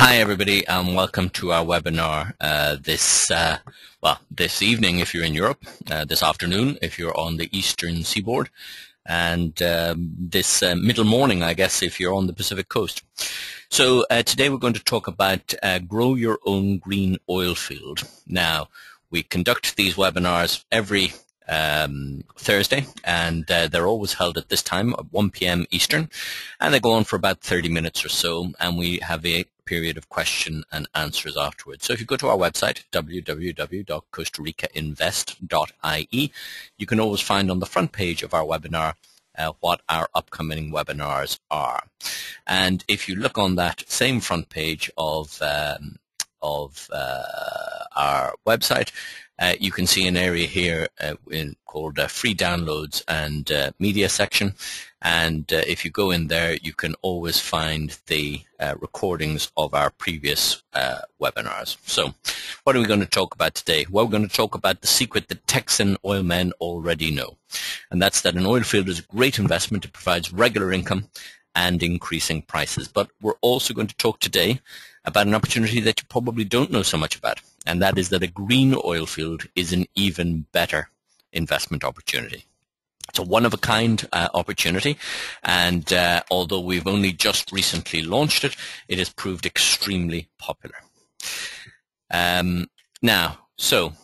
Hi everybody and welcome to our webinar this evening if you're in Europe, this afternoon if you're on the eastern seaboard, and this middle morning I guess if you're on the Pacific coast. So today we're going to talk about grow your own green oil field. Now we conduct these webinars every Thursday, and they're always held at this time at 1 p.m. Eastern, and they go on for about 30 minutes or so, and we have a period of question and answers afterwards. So if you go to our website, www.costaricainvest.ie, you can always find on the front page of our webinar what our upcoming webinars are. And if you look on that same front page of our website, you can see an area here called free downloads and media section, and if you go in there you can always find the recordings of our previous webinars. So what are we going to talk about today? Well, we're going to talk about the secret that Texan oil men already know, and that's that an oil field is a great investment. It provides regular income and increasing prices. But we're also going to talk today about an opportunity that you probably don't know so much about, and that is that a green oil field is an even better investment opportunity. It's a one-of-a-kind opportunity, and although we've only just recently launched it, it has proved extremely popular. Now, so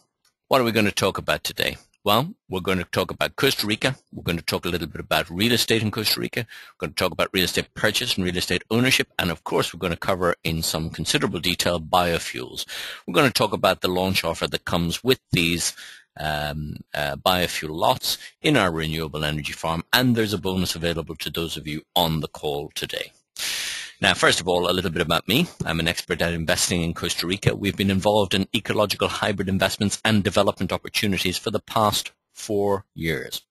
what are we going to talk about today? Well, we're going to talk about Costa Rica. We're going to talk a little bit about real estate in Costa Rica. We're going to talk about real estate purchase and real estate ownership. And of course, we're going to cover in some considerable detail biofuels. We're going to talk about the launch offer that comes with these biofuel lots in our renewable energy farm. And there's a bonus available to those of you on the call today. Now, first of all, a little bit about me. I'm an expert at investing in Costa Rica. We've been involved in ecological hybrid investments and development opportunities for the past 4 years.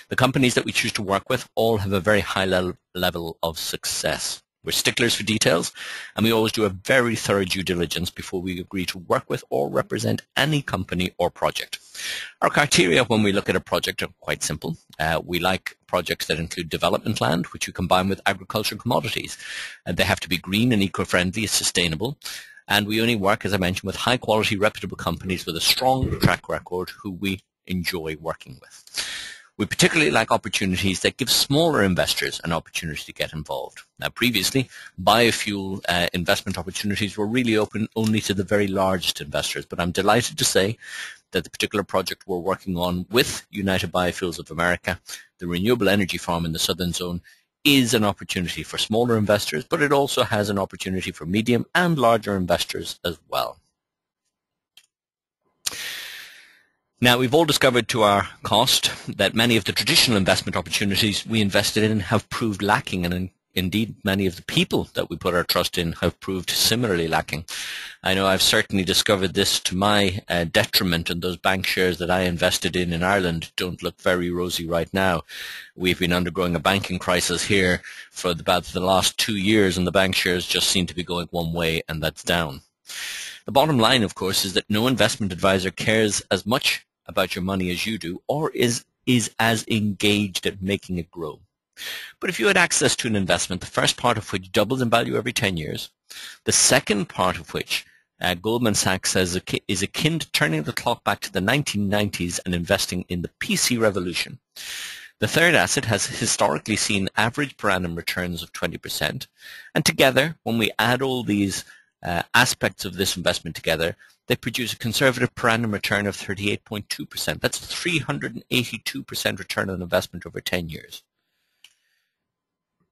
The companies that we choose to work with all have a very high level of success. We're sticklers for details, and we always do a very thorough due diligence before we agree to work with or represent any company or project. Our criteria when we look at a project are quite simple. We like projects that include development land, which you combine with agricultural commodities. They have to be green and eco-friendly and sustainable. And we only work, as I mentioned, with high-quality, reputable companies with a strong track record who we enjoy working with. We particularly like opportunities that give smaller investors an opportunity to get involved. Now, previously, biofuel investment opportunities were really open only to the very largest investors, but I'm delighted to say that the particular project we're working on with United Biofuels of America, the renewable energy farm in the southern zone, is an opportunity for smaller investors, but it also has an opportunity for medium and larger investors as well. Now, we've all discovered to our cost that many of the traditional investment opportunities we invested in have proved lacking, and indeed many of the people that we put our trust in have proved similarly lacking. I know I've certainly discovered this to my detriment, and those bank shares that I invested in Ireland don't look very rosy right now. We've been undergoing a banking crisis here for about the last 2 years, and the bank shares just seem to be going one way, and that's down. The bottom line, of course, is that no investment advisor cares as much about your money as you do, or is as engaged at making it grow. But if you had access to an investment, the first part of which doubles in value every 10 years, the second part of which Goldman Sachs says is akin to turning the clock back to the 1990s and investing in the PC revolution. The third asset has historically seen average per annum returns of 20%, and together, when we add all these aspects of this investment together, they produce a conservative per annum return of 38.2%. That's a 382% return on investment over 10 years.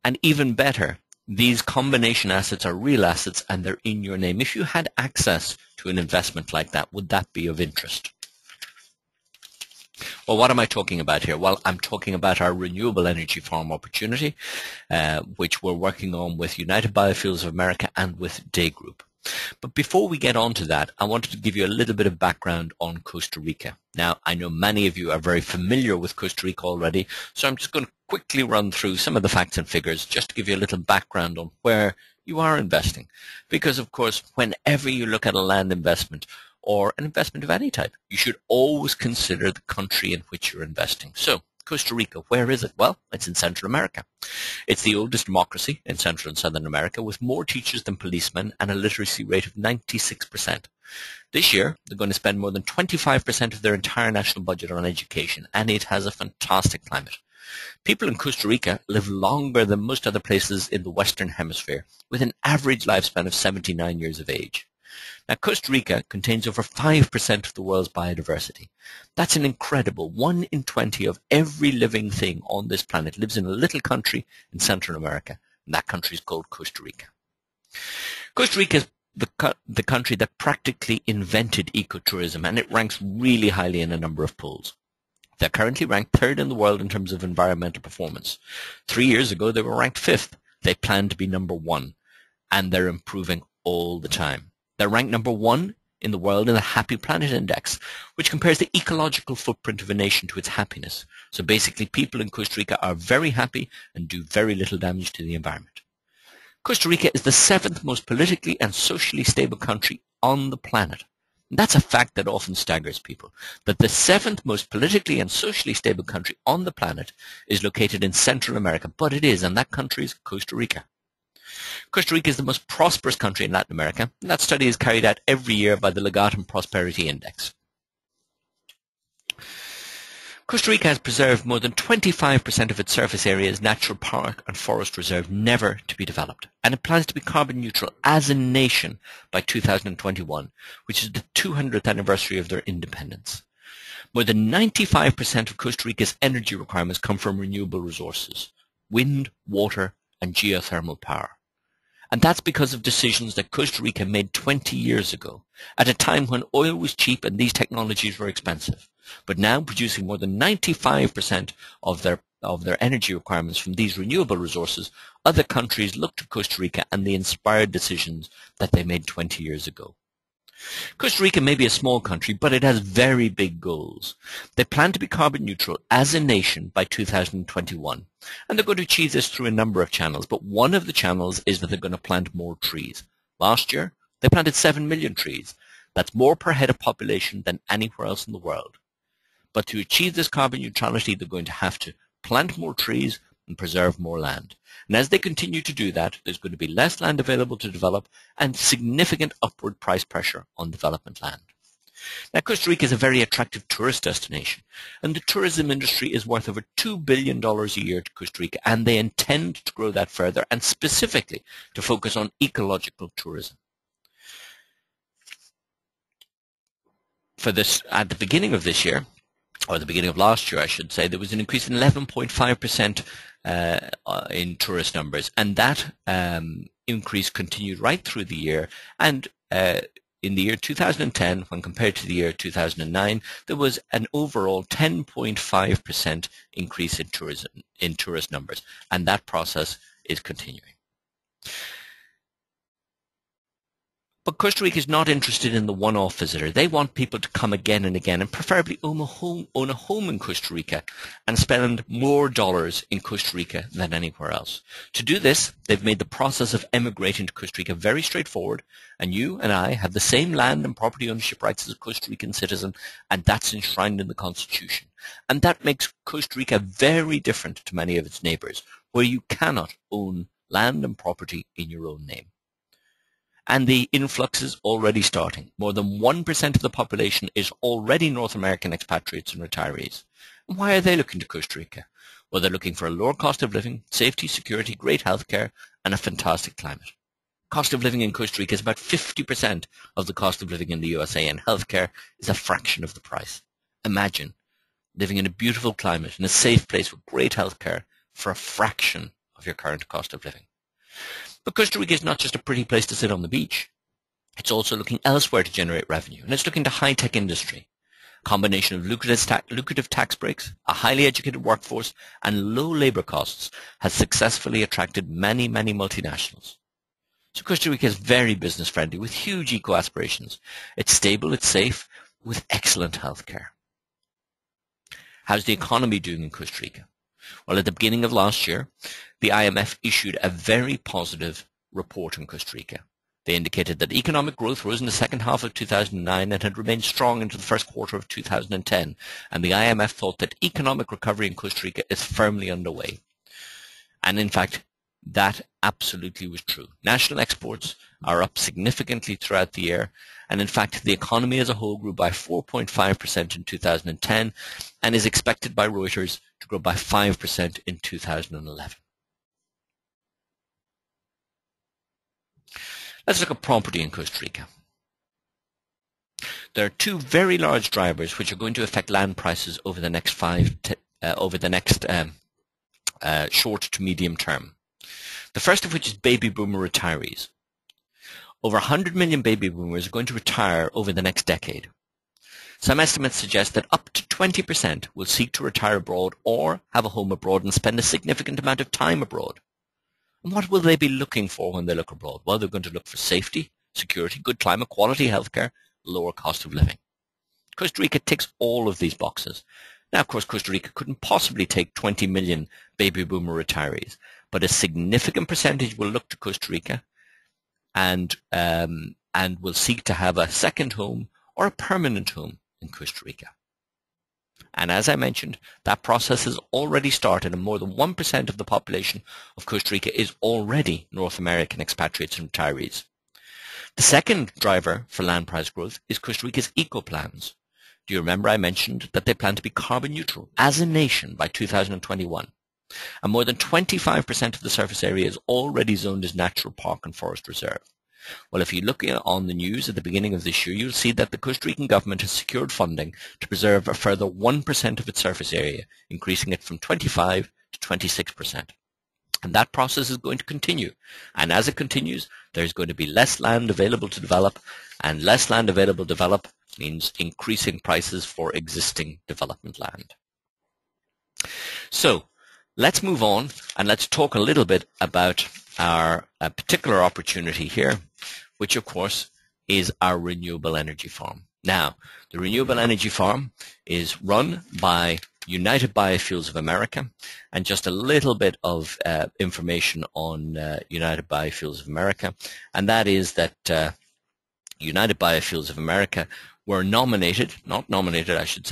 And even better, these combination assets are real assets and they're in your name. If you had access to an investment like that, would that be of interest? Well, what am I talking about here? Well, I'm talking about our renewable energy farm opportunity, which we're working on with United Biofuels of America and with Day Group. But before we get on to that, I wanted to give you a little bit of background on Costa Rica. Now, I know many of you are very familiar with Costa Rica already, so I'm just going to quickly run through some of the facts and figures just to give you a little background on where you are investing. Because, of course, whenever you look at a land investment or an investment of any type, you should always consider the country in which you're investing. So, Costa Rica, where is it? Well, it's in Central America. It's the oldest democracy in Central and Southern America with more teachers than policemen and a literacy rate of 96%. This year, they're going to spend more than 25% of their entire national budget on education, and it has a fantastic climate. People in Costa Rica live longer than most other places in the Western Hemisphere, with an average lifespan of 79 years of age. Now, Costa Rica contains over 5% of the world's biodiversity. That's an incredible 1 in 20 of every living thing on this planet lives in a little country in Central America, and that country is called Costa Rica. Costa Rica is the country that practically invented ecotourism, and it ranks really highly in a number of polls. They're currently ranked third in the world in terms of environmental performance. 3 years ago, they were ranked fifth. They plan to be number one, and they're improving all the time. They're ranked number one in the world in the Happy Planet Index, which compares the ecological footprint of a nation to its happiness. So basically, people in Costa Rica are very happy and do very little damage to the environment. Costa Rica is the 7th most politically and socially stable country on the planet. And that's a fact that often staggers people, that the 7th most politically and socially stable country on the planet is located in Central America, but it is, and that country is Costa Rica. Costa Rica is the most prosperous country in Latin America, and that study is carried out every year by the Legatum Prosperity Index. Costa Rica has preserved more than 25% of its surface area as natural park and forest reserve never to be developed, and it plans to be carbon neutral as a nation by 2021, which is the 200th anniversary of their independence. More than 95% of Costa Rica's energy requirements come from renewable resources, wind, water, and geothermal power. And that's because of decisions that Costa Rica made 20 years ago, at a time when oil was cheap and these technologies were expensive. But now, producing more than 95% of their energy requirements from these renewable resources, other countries look to Costa Rica and the inspired decisions that they made 20 years ago. Costa Rica may be a small country, but it has very big goals. They plan to be carbon neutral as a nation by 2021. And they're going to achieve this through a number of channels, but one of the channels is that they're going to plant more trees. Last year, they planted 7 million trees. That's more per head of population than anywhere else in the world. But to achieve this carbon neutrality, they're going to have to plant more trees and preserve more land. And as they continue to do that, there's going to be less land available to develop and significant upward price pressure on development land. Now, Costa Rica is a very attractive tourist destination, and the tourism industry is worth over $2 billion a year to Costa Rica, and they intend to grow that further and specifically to focus on ecological tourism. For this, at the beginning of this year, or the beginning of last year, I should say, there was an increase in 11.5% in tourist numbers, and that increase continued right through the year. And in the year 2010, when compared to the year 2009, there was an overall 10.5% increase in tourist numbers, and that process is continuing. But Costa Rica is not interested in the one-off visitor. They want people to come again and again, and preferably own a home in Costa Rica and spend more dollars in Costa Rica than anywhere else. To do this, they've made the process of emigrating to Costa Rica very straightforward, and you and I have the same land and property ownership rights as a Costa Rican citizen, and that's enshrined in the Constitution. And that makes Costa Rica very different to many of its neighbors, where you cannot own land and property in your own name. And the influx is already starting. More than 1% of the population is already North American expatriates and retirees. And why are they looking to Costa Rica? Well, they're looking for a lower cost of living, safety, security, great healthcare, and a fantastic climate. Cost of living in Costa Rica is about 50% of the cost of living in the USA, and healthcare is a fraction of the price. Imagine living in a beautiful climate, in a safe place with great healthcare for a fraction of your current cost of living. But Costa Rica is not just a pretty place to sit on the beach. It's also looking elsewhere to generate revenue, and it's looking to high-tech industry. A combination of lucrative tax breaks, a highly educated workforce, and low labor costs has successfully attracted many, many multinationals. So Costa Rica is very business-friendly with huge eco-aspirations. It's stable, it's safe, with excellent healthcare. How's the economy doing in Costa Rica? Well, at the beginning of last year, the IMF issued a very positive report on Costa Rica. They indicated that economic growth rose in the second half of 2009 and had remained strong into the first quarter of 2010, and the IMF thought that economic recovery in Costa Rica is firmly underway. And in fact, that absolutely was true. National exports are up significantly throughout the year, and in fact, the economy as a whole grew by 4.5% in 2010 and is expected by Reuters to grow by 5% in 2011. Let's look at property in Costa Rica. There are two very large drivers which are going to affect land prices over the next short to medium term. The first of which is baby boomer retirees. Over 100 million baby boomers are going to retire over the next decade. Some estimates suggest that up to 20% will seek to retire abroad or have a home abroad and spend a significant amount of time abroad. And what will they be looking for when they look abroad? Well, they're going to look for safety, security, good climate, quality healthcare, lower cost of living. Costa Rica ticks all of these boxes. Now, of course, Costa Rica couldn't possibly take 20 million baby boomer retirees, but a significant percentage will look to Costa Rica and will seek to have a second home or a permanent home in Costa Rica. And as I mentioned, that process has already started, and more than 1% of the population of Costa Rica is already North American expatriates and retirees. The second driver for land price growth is Costa Rica's eco-plans. Do you remember I mentioned that they plan to be carbon neutral as a nation by 2021? And more than 25% of the surface area is already zoned as natural park and forest reserve. Well, if you look on the news at the beginning of this year, you'll see that the Costa Rican government has secured funding to preserve a further 1% of its surface area, increasing it from 25 to 26%. And that process is going to continue. And as it continues, there's going to be less land available to develop, and less land available to develop means increasing prices for existing development land. So let's move on and let's talk a little bit about our particular opportunity here, which of course is our renewable energy farm. Now, the renewable energy farm is run by United Biofuels of America, and just a little bit of information on United Biofuels of America, and that is that United Biofuels of America were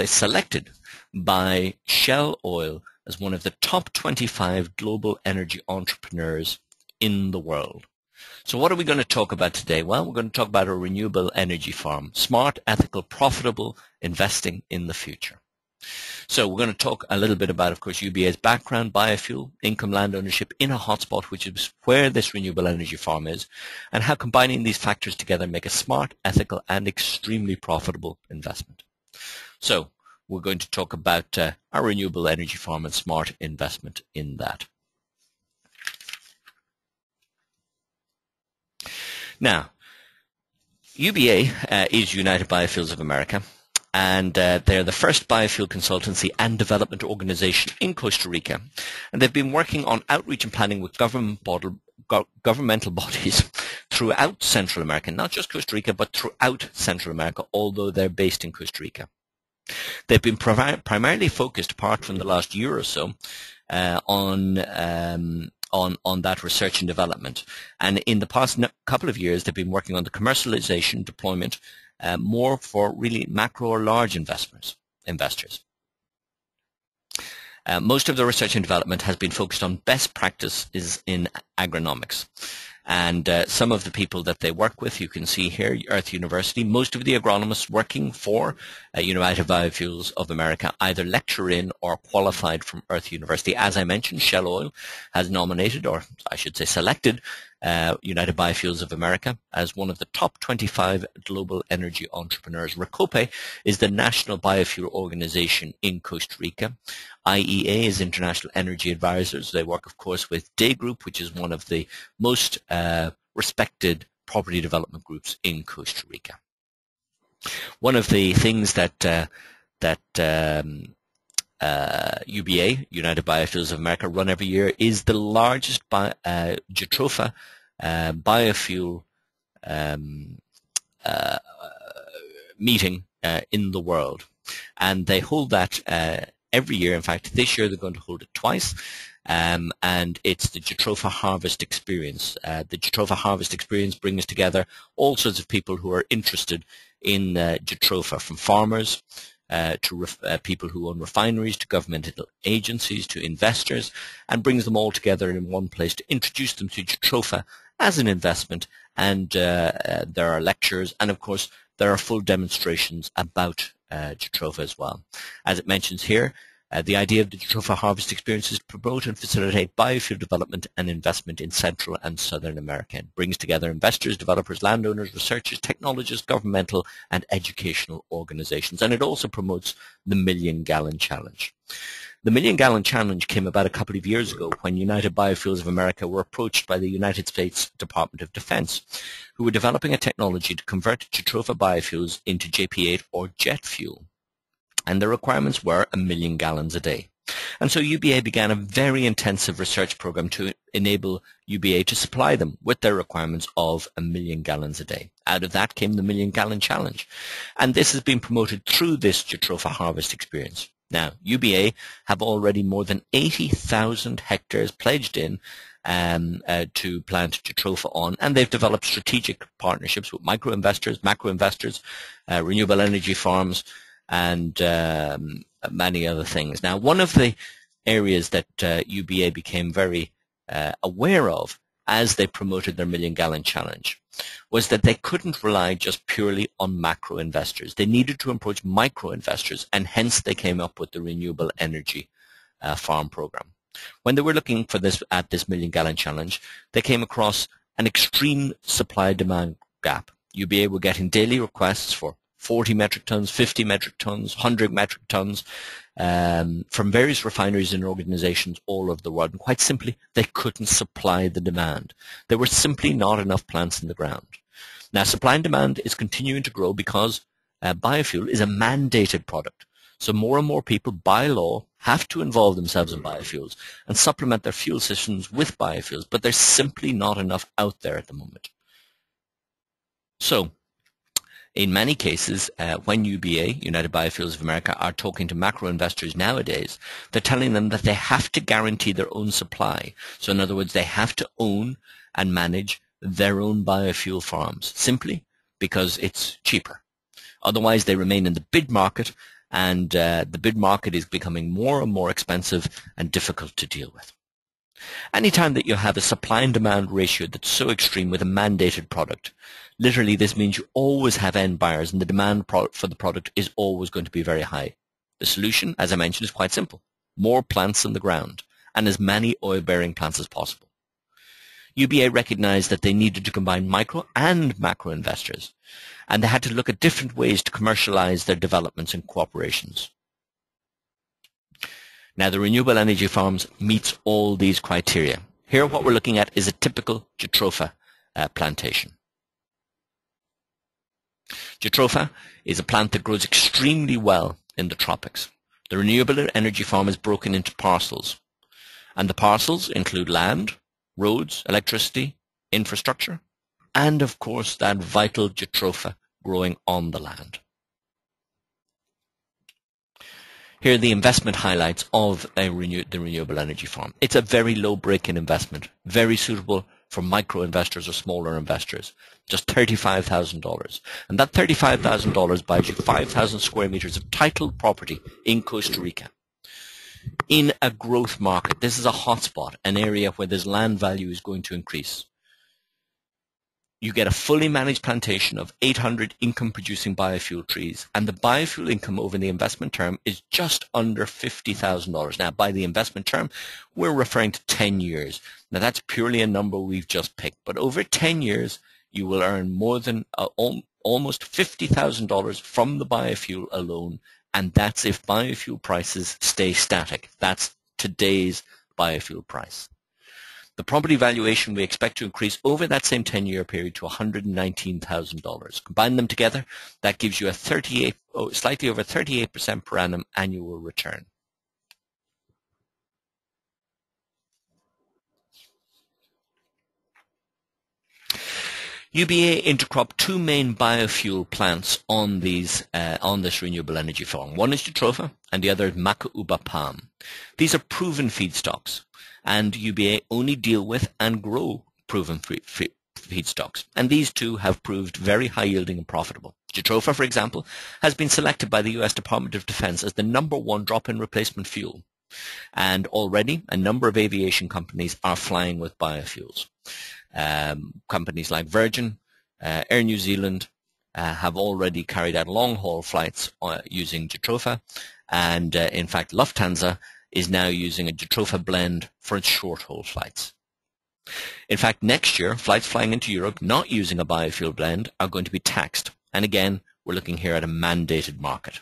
selected by Shell Oil as one of the top 25 global energy entrepreneurs in the world. So what are we going to talk about today? Well, we're going to talk about a renewable energy farm, smart, ethical, profitable investing in the future. So we're going to talk a little bit about, of course, UBA's background, biofuel, income land ownership in a hotspot, which is where this renewable energy farm is, and how combining these factors together make a smart, ethical, and extremely profitable investment. So we're going to talk about our renewable energy farm and smart investment in that. Now, UBA is United Biofuels of America, and they're the first biofuel consultancy and development organization in Costa Rica. And they've been working on outreach and planning with governmental bodies throughout Central America, not just Costa Rica, but throughout Central America, although they're based in Costa Rica. They've been primarily focused, apart from the last year or so, on that research and development. And in the past couple of years, they've been working on the commercialization, deployment, more for really macro or large investors. Most of the research and development has been focused on best practices in agronomics. And some of the people that they work with, you can see here, Earth University. Most of the agronomists working for United Biofuels of America either lecture in or qualified from Earth University. As I mentioned, Shell Oil has nominated, or I should say selected, United Biofuels of America as one of the top 25 global energy entrepreneurs. RECOPE is the national biofuel organization in Costa Rica. IEA is International Energy Advisors. They work, of course, with Day Group, which is one of the most respected property development groups in Costa Rica. One of the things that UBA, United Biofuels of America, run every year is the largest Jatropha biofuel meeting in the world. And they hold that every year. In fact, this year they're going to hold it twice. and it's the Jatropha Harvest Experience. The Jatropha Harvest Experience brings together all sorts of people who are interested in Jatropha, from farmers to people who own refineries, to governmental agencies, to investors, and brings them all together in one place to introduce them to Jatropha as an investment. And there are lectures, and of course there are full demonstrations about Jatropha as well. As it mentions here, the idea of the Jatropha Harvest Experience is to promote and facilitate biofuel development and investment in Central and Southern America. It brings together investors, developers, landowners, researchers, technologists, governmental and educational organizations. And it also promotes the Million Gallon Challenge. The Million Gallon Challenge came about a couple of years ago when United Biofuels of America were approached by the United States Department of Defense, who were developing a technology to convert Jatropha biofuels into JP8 or jet fuel. And the requirements were 1 million gallons a day. And so UBA began a very intensive research program to enable UBA to supply them with their requirements of 1 million gallons a day. Out of that came the Million Gallon Challenge. And this has been promoted through this Jatropha Harvest Experience. Now, UBA have already more than 80,000 hectares pledged in to plant Jatropha on, and they've developed strategic partnerships with micro-investors, macro-investors, renewable energy farms, and many other things. Now, one of the areas that UBA became very aware of as they promoted their Million Gallon Challenge was that they couldn't rely just purely on macro investors. They needed to approach micro investors, and hence they came up with the Renewable Energy Farm Program. When they were looking for this at this Million Gallon Challenge, they came across an extreme supply-demand gap. UBA were getting daily requests for 40 metric tons, 50 metric tons, 100 metric tons from various refineries and organizations all over the world. And quite simply, they couldn't supply the demand. There were simply not enough plants in the ground. Now, supply and demand is continuing to grow because biofuel is a mandated product. So more and more people, by law, have to involve themselves in biofuels and supplement their fuel systems with biofuels, but there's simply not enough out there at the moment. So, in many cases, when UBA, United Biofuels of America, are talking to macro investors nowadays, they're telling them that they have to guarantee their own supply. So in other words, they have to own and manage their own biofuel farms, simply because it's cheaper. Otherwise, they remain in the bid market, and the bid market is becoming more and more expensive and difficult to deal with. Anytime that you have a supply and demand ratio that's so extreme with a mandated product, literally this means you always have end buyers, and the demand for the product is always going to be very high. The solution, as I mentioned, is quite simple. More plants in the ground, and as many oil-bearing plants as possible. UBA recognized that they needed to combine micro and macro investors, and they had to look at different ways to commercialize their developments and cooperations. Now, the renewable energy farms meets all these criteria. Here, what we're looking at is a typical Jatropha plantation. Jatropha is a plant that grows extremely well in the tropics. The renewable energy farm is broken into parcels, and the parcels include land, roads, electricity, infrastructure, and of course that vital Jatropha growing on the land. Here are the investment highlights of the renewable energy farm. It's a very low break-in investment, very suitable for micro investors or smaller investors, just $35,000. And that $35,000 buys you 5,000 square meters of titled property in Costa Rica. In a growth market, this is a hotspot, an area where this land value is going to increase. You get a fully managed plantation of 800 income-producing biofuel trees, and the biofuel income over the investment term is just under $50,000. Now, by the investment term, we're referring to 10 years. Now, that's purely a number we've just picked, but over 10 years, you will earn more than almost $50,000 from the biofuel alone, and that's if biofuel prices stay static. That's today's biofuel price. The property valuation we expect to increase over that same 10-year period to $119,000. Combine them together, that gives you a slightly over 38% per annum annual return. UBA intercropped two main biofuel plants on this renewable energy farm. One is Jatropha and the other is macauba palm. These are proven feedstocks. and UBA only deal with and grow proven feedstocks, and these two have proved very high yielding and profitable. Jatropha, for example, has been selected by the US Department of Defense as the #1 drop-in replacement fuel, and already a number of aviation companies are flying with biofuels. Companies like Virgin, Air New Zealand have already carried out long-haul flights using Jatropha, and in fact Lufthansa is now using a Jatropha blend for its short-haul flights. In fact, next year, flights flying into Europe not using a biofuel blend are going to be taxed, and again, we're looking here at a mandated market.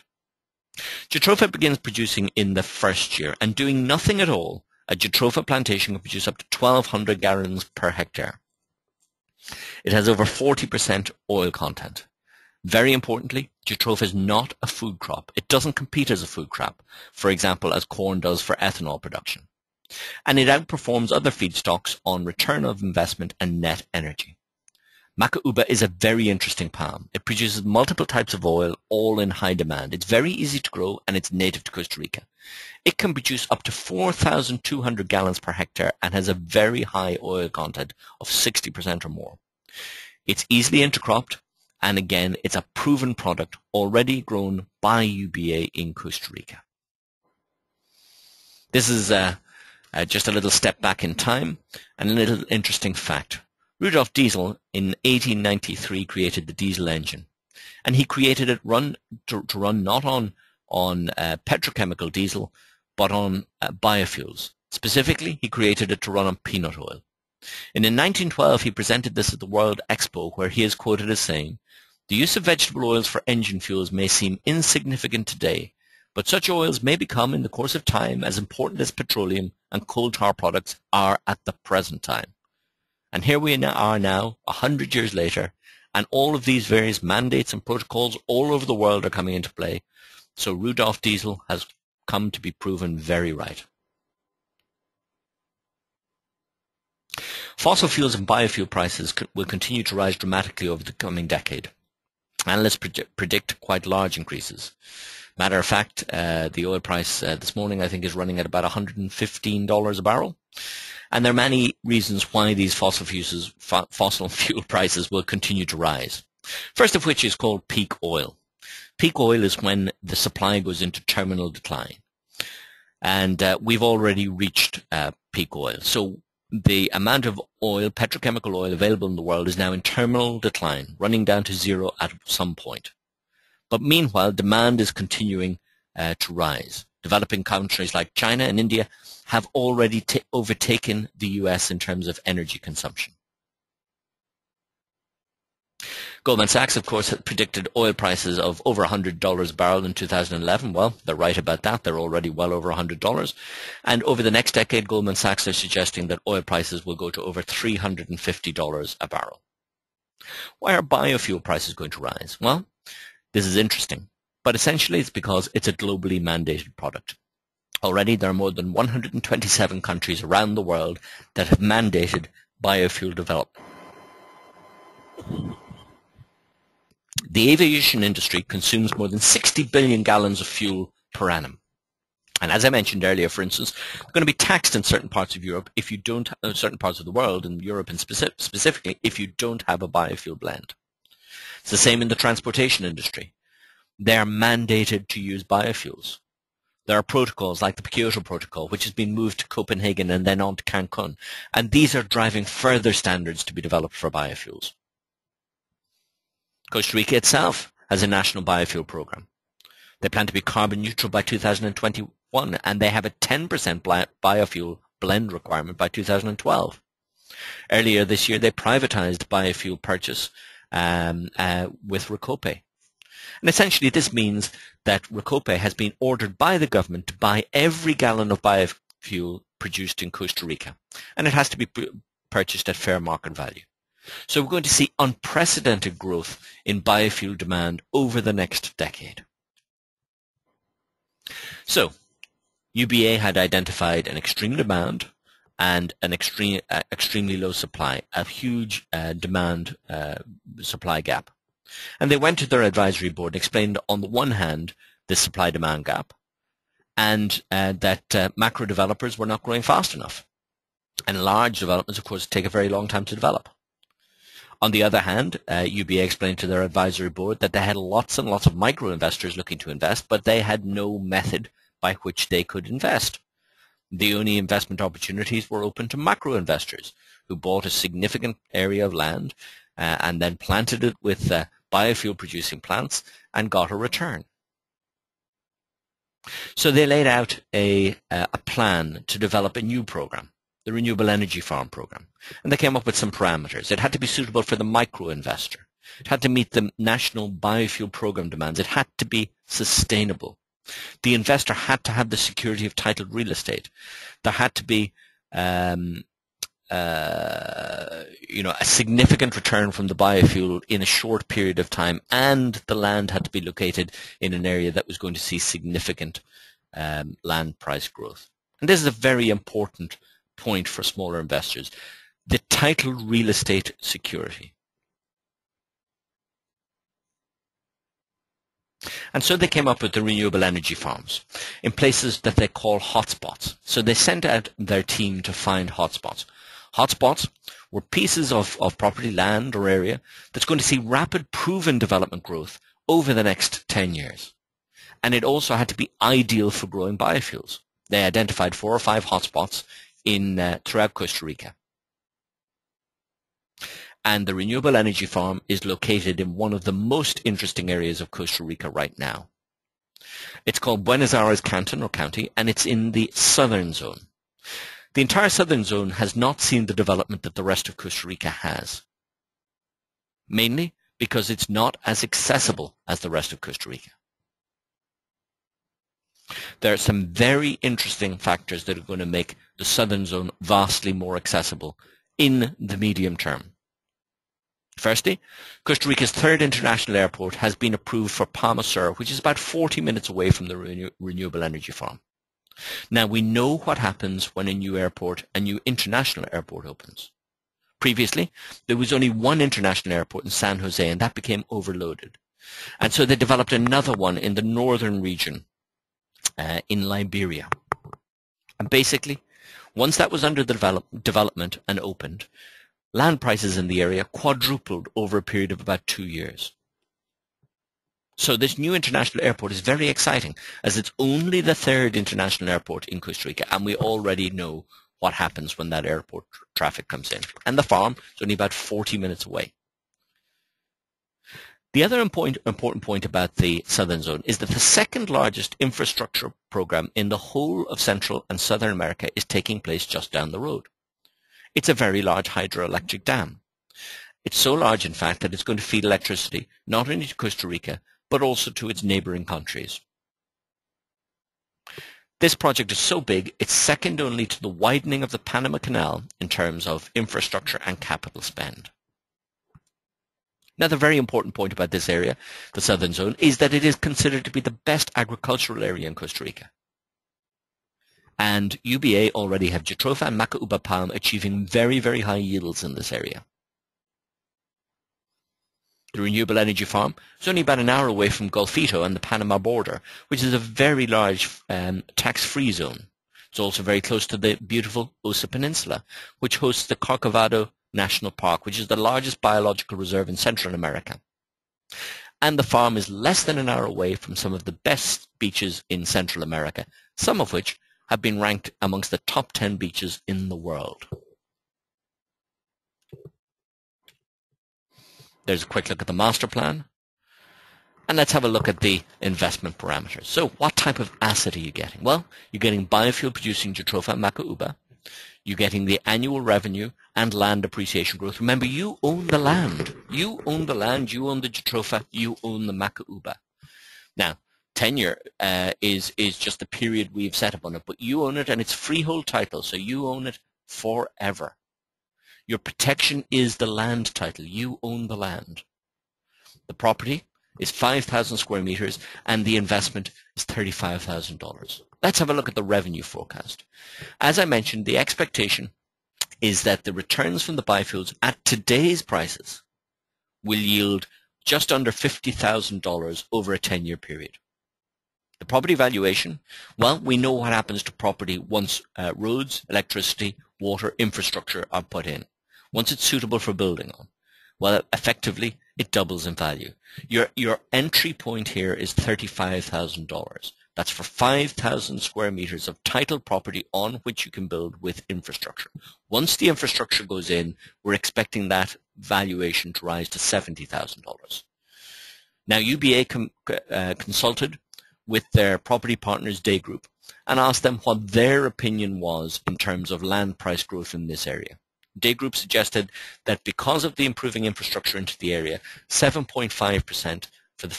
Jatropha begins producing in the first year, and doing nothing at all, a Jatropha plantation can produce up to 1,200 gallons per hectare. It has over 40% oil content. Very importantly, Jatropha is not a food crop. It doesn't compete as a food crop, for example, as corn does for ethanol production. And it outperforms other feedstocks on return of investment and net energy. Macauba is a very interesting palm. It produces multiple types of oil, all in high demand. It's very easy to grow, and it's native to Costa Rica. It can produce up to 4,200 gallons per hectare and has a very high oil content of 60% or more. It's easily intercropped, and again, it's a proven product already grown by UBA in Costa Rica. This is just a little step back in time and a little interesting fact. Rudolf Diesel in 1893 created the diesel engine, and he created it to run not on petrochemical diesel, but on biofuels. Specifically, he created it to run on peanut oil. And in 1912, he presented this at the World Expo, where he is quoted as saying, "The use of vegetable oils for engine fuels may seem insignificant today, but such oils may become in the course of time as important as petroleum and coal tar products are at the present time." And here we are now, 100 years later, and all of these various mandates and protocols all over the world are coming into play. So Rudolf Diesel has come to be proven very right. Fossil fuels and biofuel prices will continue to rise dramatically over the coming decade. Analysts predict quite large increases. Matter of fact, the oil price this morning, I think, is running at about $115 a barrel. And there are many reasons why these fossil fuel prices will continue to rise. First of which is called peak oil. Peak oil is when the supply goes into terminal decline. And we've already reached peak oil. So the amount of oil, petrochemical oil available in the world is now in terminal decline, running down to zero at some point. But meanwhile, demand is continuing to rise. Developing countries like China and India have already overtaken the US in terms of energy consumption. Goldman Sachs, of course, had predicted oil prices of over $100 a barrel in 2011. Well, they're right about that. They're already well over $100. And over the next decade, Goldman Sachs are suggesting that oil prices will go to over $350 a barrel. Why are biofuel prices going to rise? Well, this is interesting, but essentially it's because it's a globally mandated product. Already there are more than 127 countries around the world that have mandated biofuel development. The aviation industry consumes more than 60 billion gallons of fuel per annum. And as I mentioned earlier, for instance, they're going to be taxed in certain parts of Europe if you don't, certain parts of the world, in Europe and specifically, if you don't have a biofuel blend. It's the same in the transportation industry. They are mandated to use biofuels. There are protocols like the Kyoto Protocol, which has been moved to Copenhagen and then on to Cancun. And these are driving further standards to be developed for biofuels. Costa Rica itself has a national biofuel program. They plan to be carbon neutral by 2021, and they have a 10% biofuel blend requirement by 2012. Earlier this year, they privatized biofuel purchase with Recope. And essentially, this means that Recope has been ordered by the government to buy every gallon of biofuel produced in Costa Rica, and it has to be purchased at fair market value. So we're going to see unprecedented growth in biofuel demand over the next decade. So, UBA had identified an extreme demand and an extremely low supply, a huge demand supply gap. And they went to their advisory board and explained, on the one hand, the supply-demand gap, and that macro developers were not growing fast enough. And large developments, of course, take a very long time to develop. On the other hand, UBA explained to their advisory board that they had lots and lots of micro investors looking to invest, but they had no method by which they could invest. The only investment opportunities were open to macro investors who bought a significant area of land and then planted it with biofuel producing plants and got a return. So they laid out a plan to develop a new program, the Renewable Energy Farm program. And they came up with some parameters. It had to be suitable for the micro investor. It had to meet the national biofuel program demands. It had to be sustainable. The investor had to have the security of titled real estate. There had to be a significant return from the biofuel in a short period of time, and the land had to be located in an area that was going to see significant land price growth. And this is a very important point for smaller investors, the titled real estate security. And so they came up with the renewable energy farms in places that they call hotspots. So they sent out their team to find hotspots. Hotspots were pieces of property, land or area that's going to see rapid proven development growth over the next 10 years. And it also had to be ideal for growing biofuels. They identified 4 or 5 hotspots throughout Costa Rica. And the renewable energy farm is located in one of the most interesting areas of Costa Rica right now. It's called Buenos Aires Canton or County, and it's in the southern zone. The entire southern zone has not seen the development that the rest of Costa Rica has, mainly because it's not as accessible as the rest of Costa Rica. There are some very interesting factors that are going to make the southern zone vastly more accessible in the medium term. Firstly, Costa Rica's third international airport has been approved for Palma Sur, which is about 40 minutes away from the renewable energy farm. Now, we know what happens when a new international airport opens. Previously, there was only one international airport in San Jose, and that became overloaded. And so they developed another one in the northern region, in Liberia. And basically, once that was under development and opened, land prices in the area quadrupled over a period of about 2 years. So this new international airport is very exciting, as it's only the third international airport in Costa Rica, and we already know what happens when that airport traffic comes in. And the farm is only about 40 minutes away. The other important point about the southern zone is that the second largest infrastructure program in the whole of Central and Southern America is taking place just down the road. It's a very large hydroelectric dam. It's so large, in fact, that it's going to feed electricity not only to Costa Rica, but also to its neighboring countries. This project is so big, it's second only to the widening of the Panama Canal in terms of infrastructure and capital spend. Now, the very important point about this area, the southern zone, is that it is considered to be the best agricultural area in Costa Rica. And UBA already have Jatropha and macauba palm achieving very, very high yields in this area. The renewable energy farm is only about an hour away from Golfito and the Panama border, which is a very large tax-free zone. It's also very close to the beautiful Osa Peninsula, which hosts the Corcovado National Park, which is the largest biological reserve in Central America. And the farm is less than an hour away from some of the best beaches in Central America, some of which have been ranked amongst the top 10 beaches in the world. There's a quick look at the master plan. And let's have a look at the investment parameters. So what type of asset are you getting? Well, you're getting biofuel producing Jatropha and macauba. You're getting the annual revenue and land appreciation growth. Remember, you own the land. You own the land, you own the Jatropha, you own the macauba. Now, tenure is just the period we've set up on it, but you own it and it's freehold title, so you own it forever. Your protection is the land title. You own the land. The property is 5,000 square meters and the investment is $35,000. Let's have a look at the revenue forecast. As I mentioned, the expectation is that the returns from the biofuels at today's prices will yield just under $50,000 over a 10-year period. The property valuation, well, we know what happens to property once roads, electricity, water infrastructure are put in, once it's suitable for building on, well, effectively, it doubles in value. Your entry point here is $35,000. That's for 5,000 square meters of titled property on which you can build with infrastructure. Once the infrastructure goes in, we're expecting that valuation to rise to $70,000. Now, UBA consulted with their property partners day group and asked them what their opinion was in terms of land price growth in this area. Day group suggested that because of the improving infrastructure into the area, 7.5% for the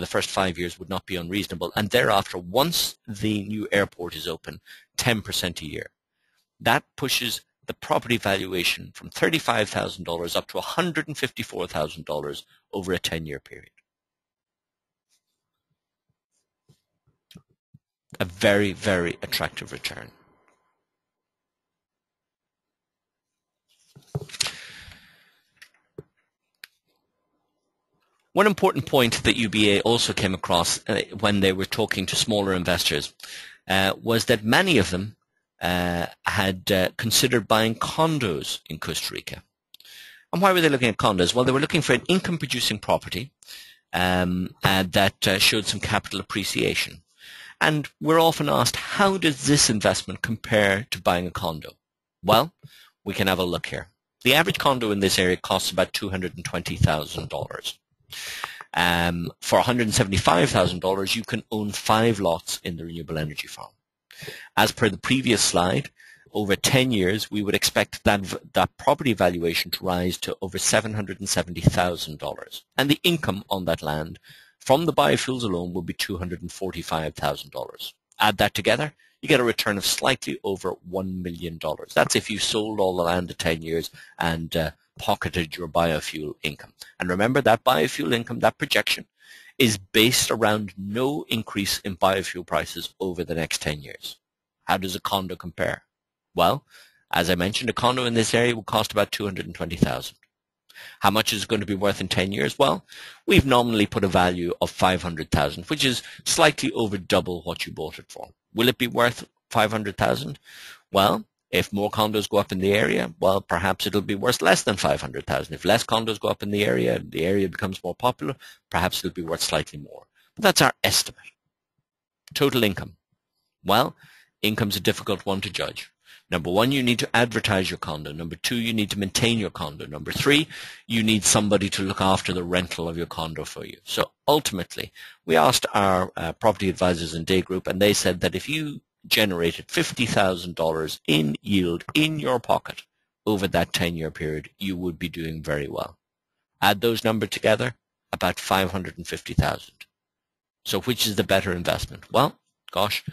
first 5 years would not be unreasonable, and thereafter, once the new airport is open, 10% a year. That pushes the property valuation from $35,000 up to $154,000 over a 10-year period. A very, very attractive return. One important point that UBA also came across when they were talking to smaller investors was that many of them had considered buying condos in Costa Rica. And why were they looking at condos? Well, they were looking for an income-producing property that showed some capital appreciation. And we're often asked, how does this investment compare to buying a condo? Well, we can have a look here. The average condo in this area costs about $220,000. For $175,000, you can own 5 lots in the renewable energy farm. As per the previous slide, over 10 years, we would expect that property valuation to rise to over $770,000. And the income on that land from the biofuels alone will be $245,000. Add that together, you get a return of slightly over $1 million. That's if you sold all the land in 10 years and pocketed your biofuel income. And remember, that biofuel income, that projection, is based around no increase in biofuel prices over the next 10 years. How does a condo compare? Well, as I mentioned, a condo in this area will cost about $220,000. How much is it going to be worth in 10 years? Well, we've nominally put a value of $500,000, which is slightly over double what you bought it for. Will it be worth $500,000? Well, if more condos go up in the area, well, perhaps it'll be worth less than $500,000. If less condos go up in the area becomes more popular, perhaps it'll be worth slightly more. But that's our estimate. Total income. Well, income's a difficult one to judge. Number 1, you need to advertise your condo. Number 2, you need to maintain your condo. Number 3, you need somebody to look after the rental of your condo for you. So ultimately, we asked our property advisors in Day Group, and they said that if you generated $50,000 in yield in your pocket over that 10-year period, you would be doing very well. Add those numbers together, about $550,000. So which is the better investment? Well, gosh,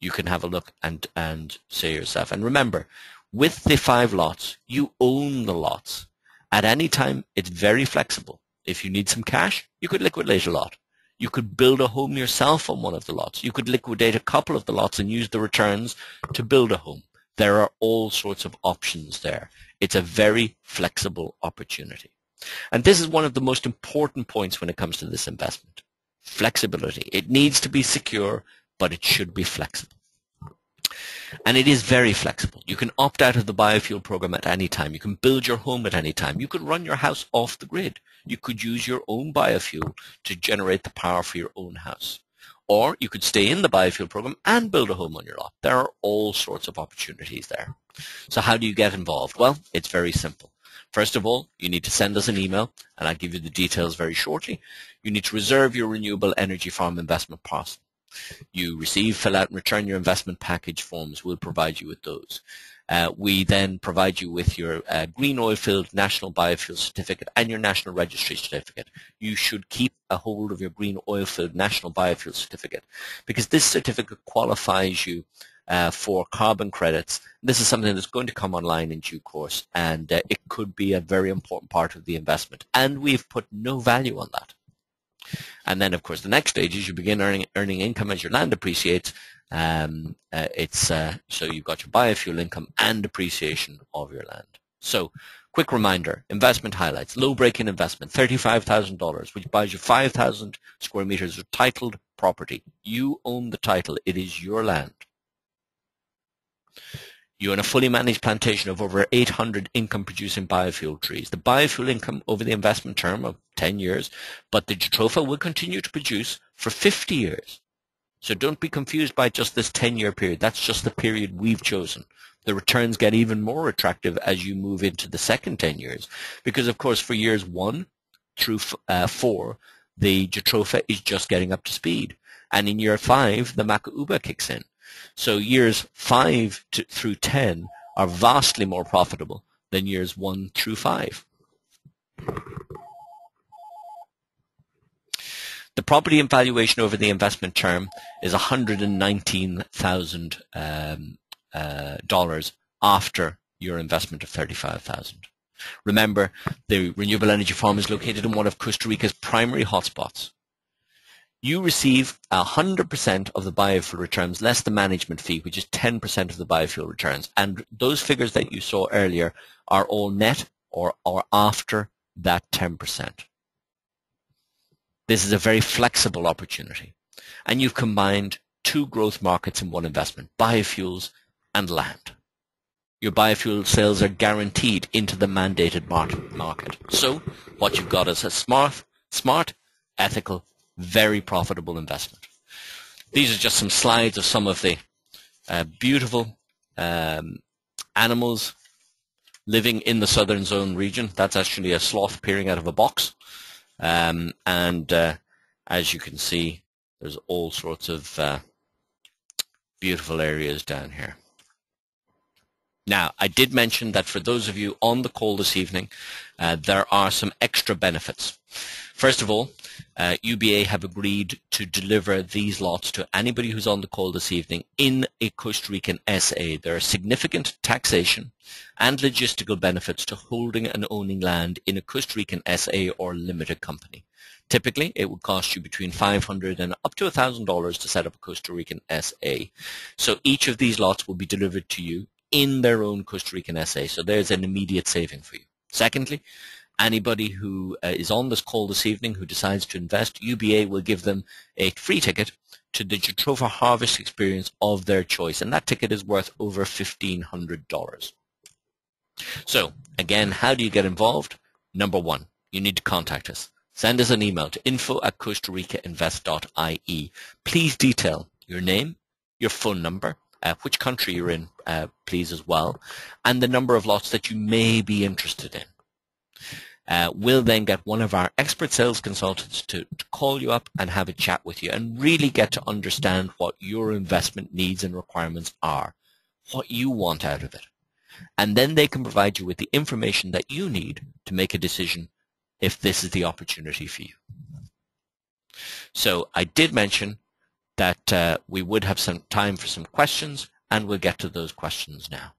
you can have a look and say yourself. And remember, with the 5 lots, you own the lots. At any time, it's very flexible. If you need some cash, you could liquidate a lot. You could build a home yourself on one of the lots. You could liquidate a couple of the lots and use the returns to build a home. There are all sorts of options there. It's a very flexible opportunity. And this is one of the most important points when it comes to this investment. Flexibility. It needs to be secure, but it should be flexible. And it is very flexible. You can opt out of the biofuel program at any time. You can build your home at any time. You could run your house off the grid. You could use your own biofuel to generate the power for your own house. Or you could stay in the biofuel program and build a home on your lot. There are all sorts of opportunities there. So how do you get involved? Well, it's very simple. First of all, you need to send us an email, and I'll give you the details very shortly. You need to reserve your renewable energy farm investment parcel. You receive, fill out, and return your investment package forms. We'll provide you with those. We then provide you with your green oil-filled national biofuel certificate and your national registry certificate. You should keep a hold of your green oil-filled national biofuel certificate because this certificate qualifies you for carbon credits. This is something that's going to come online in due course, and it could be a very important part of the investment. And we've put no value on that. And then, of course, the next stage is you begin earning income as your land appreciates. So you've got your biofuel income and appreciation of your land. So, quick reminder, investment highlights. Low break-in investment, $35,000, which buys you 5,000 square meters of titled property. You own the title. It is your land. You own a fully managed plantation of over 800 income-producing biofuel trees. The biofuel income over the investment term of 10 years, but the Jatropha will continue to produce for 50 years. So don't be confused by just this 10-year period. That's just the period we've chosen. The returns get even more attractive as you move into the second 10 years, because of course for years 1 through 4, the Jatropha is just getting up to speed. And in year 5, the macauba kicks in. So years 5 through 10 are vastly more profitable than years 1 through 5. The property valuation over the investment term is $119,000 after your investment of $35,000. Remember, the renewable energy farm is located in one of Costa Rica's primary hotspots. You receive 100% of the biofuel returns less the management fee, which is 10% of the biofuel returns. And those figures that you saw earlier are all net or after that 10%. This is a very flexible opportunity. And you've combined two growth markets in one investment, biofuels and land. Your biofuel sales are guaranteed into the mandated market. So what you've got is a smart, ethical, very profitable investment. These are just some slides of some of the beautiful animals living in the southern zone region. That's actually a sloth peering out of a box. And as you can see, there's all sorts of beautiful areas down here. Now, I did mention that for those of you on the call this evening, there are some extra benefits. First of all, UBA have agreed to deliver these lots to anybody who's on the call this evening in a Costa Rican SA. There are significant taxation and logistical benefits to holding and owning land in a Costa Rican SA or limited company. Typically, it would cost you between $500 and up to $1,000 to set up a Costa Rican SA. So each of these lots will be delivered to you in their own Costa Rican SA. So there's an immediate saving for you. Secondly, anybody who is on this call this evening who decides to invest, UBA will give them a free ticket to the Jatropha harvest experience of their choice, and that ticket is worth over $1,500. So, again, how do you get involved? Number one, you need to contact us. Send us an email to info@costaricainvest.ie. Please detail your name, your phone number, which country you're in, please as well, and the number of lots that you may be interested in. We'll then get one of our expert sales consultants to call you up and have a chat with you and really get to understand what your investment needs and requirements are, what you want out of it. And then they can provide you with the information that you need to make a decision if this is the opportunity for you. So I did mention that we would have some time for some questions, and we'll get to those questions now.